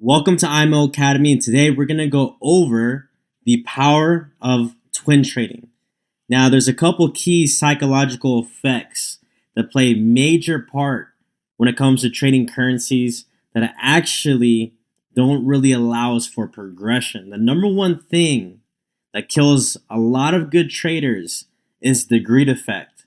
Welcome to IML Academy, and today we're going to go over the power of twin trading. Now, there's a couple key psychological effects that play a major part when it comes to trading currencies that actually don't really allow us for progression. The number one thing that kills a lot of good traders is the greed effect.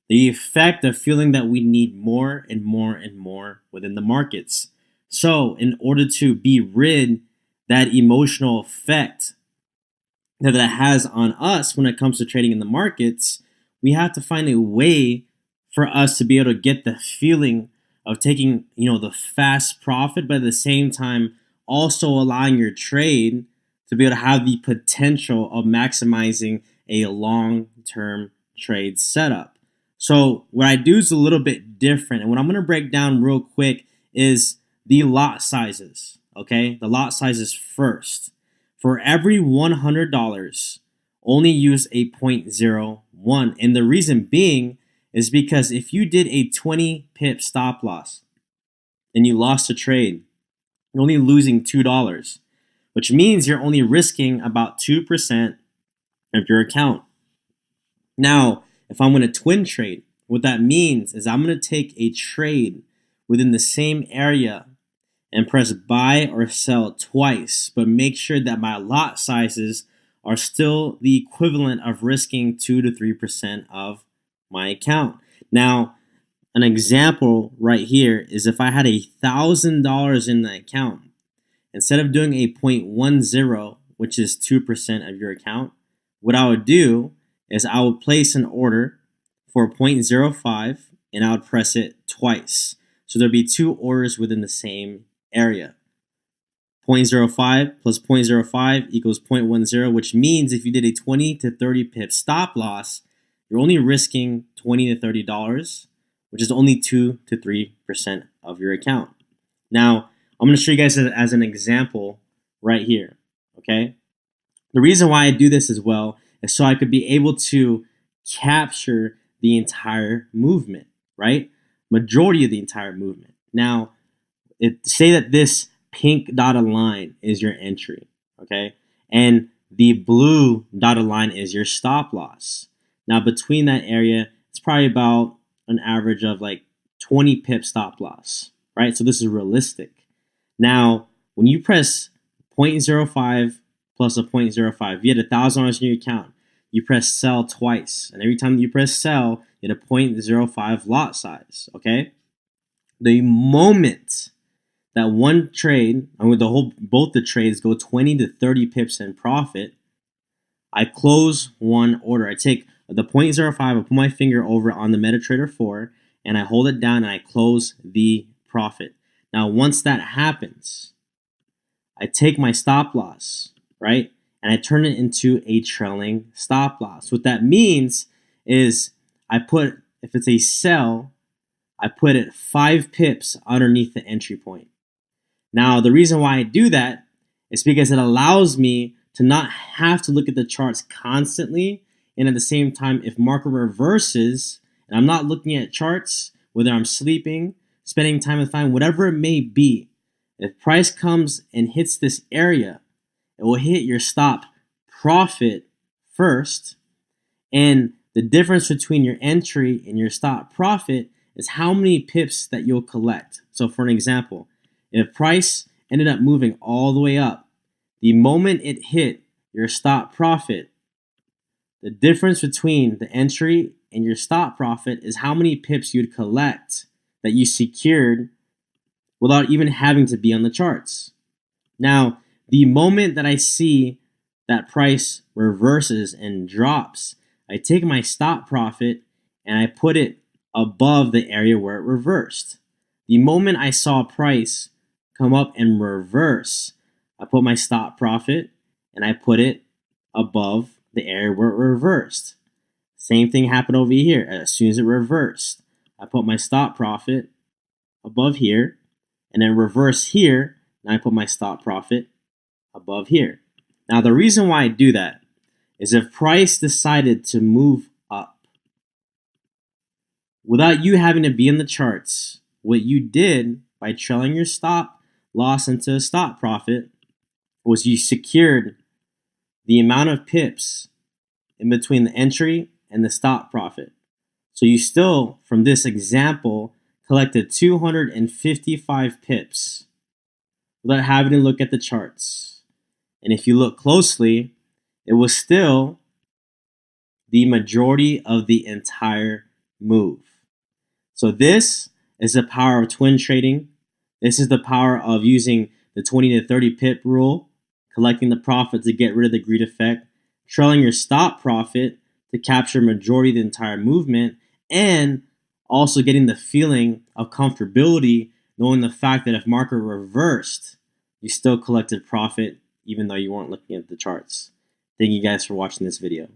The effect of feeling that we need more and more and more within the markets. So, in order to be rid that emotional effect that it has on us when it comes to trading in the markets, we have to find a way for us to be able to get the feeling of taking, the fast profit, but at the same time also allowing your trade to be able to have the potential of maximizing a long-term trade setup. So, what I do is a little bit different, and what I'm going to break down real quick is the lot sizes, okay? The lot sizes first. For every $100, only use a 0.01. And the reason being is because if you did a 20 pip stop loss and you lost a trade, you're only losing $2, which means you're only risking about 2% of your account. Now, if I'm going to twin trade, what that means is I'm going to take a trade within the same area and press buy or sell twice, but make sure that my lot sizes are still the equivalent of risking 2 to 3% of my account. Now, an example right here is if I had $1,000 in the account, instead of doing a 0.10, which is 2% of your account, what I would do is I would place an order for 0.05 and I would press it twice. So there'd be two orders within the same area. 0.05 plus 0.05 equals 0.10, which means if you did a 20 to 30 pip stop loss, you're only risking $20 to $30, which is only 2 to 3% of your account. Now, I'm going to show you guys as an example right here, okay? The reason why I do this as well is so I could be able to capture the entire movement, right? Majority of the entire movement. Now, say that this pink dotted line is your entry, okay? And the blue dotted line is your stop loss. Now, between that area, it's probably about an average of like 20 pip stop loss, right? So this is realistic. Now, when you press 0.05 plus a 0.05, you had $1,000 in your account. You press sell twice, and every time you press sell, you get a 0.05 lot size, okay? The moment that one trade, both the trades go 20 to 30 pips in profit, I close one order. I take the 0.05, I put my finger over on the MetaTrader 4, and I hold it down and I close the profit. Now, once that happens, I take my stop loss, right? And I turn it into a trailing stop loss. What that means is if it's a sell, I put it 5 pips underneath the entry point. Now, the reason why I do that is because it allows me to not have to look at the charts constantly. And at the same time, if market reverses and I'm not looking at charts, whether I'm sleeping, spending time with family, whatever it may be, if price comes and hits this area, it will hit your stop profit first. And the difference between your entry and your stop profit is how many pips that you'll collect. So for an example, if price ended up moving all the way up, the moment it hit your stop profit, the difference between the entry and your stop profit is how many pips you'd collect that you secured without even having to be on the charts. Now, the moment that I see that price reverses and drops, I take my stop profit and I put it above the area where it reversed. The moment I saw price come up and reverse, I put my stop profit and I put it above the area where it reversed. Same thing happened over here. As soon as it reversed, I put my stop profit above here and then reverse here, and I put my stop profit above here. Now, the reason why I do that is if price decided to move up without you having to be in the charts, what you did by trailing your stop loss into a stop profit was you secured the amount of pips in between the entry and the stop profit. So you still, from this example, collected 255 pips without having to look at the charts. And if you look closely, it was still the majority of the entire move. So this is the power of twin trading. This is the power of using the 20 to 30 pip rule, collecting the profit to get rid of the greed effect, trailing your stop profit to capture majority of the entire movement, and also getting the feeling of comfortability knowing the fact that if market reversed, you still collected profit even though you weren't looking at the charts. Thank you guys for watching this video.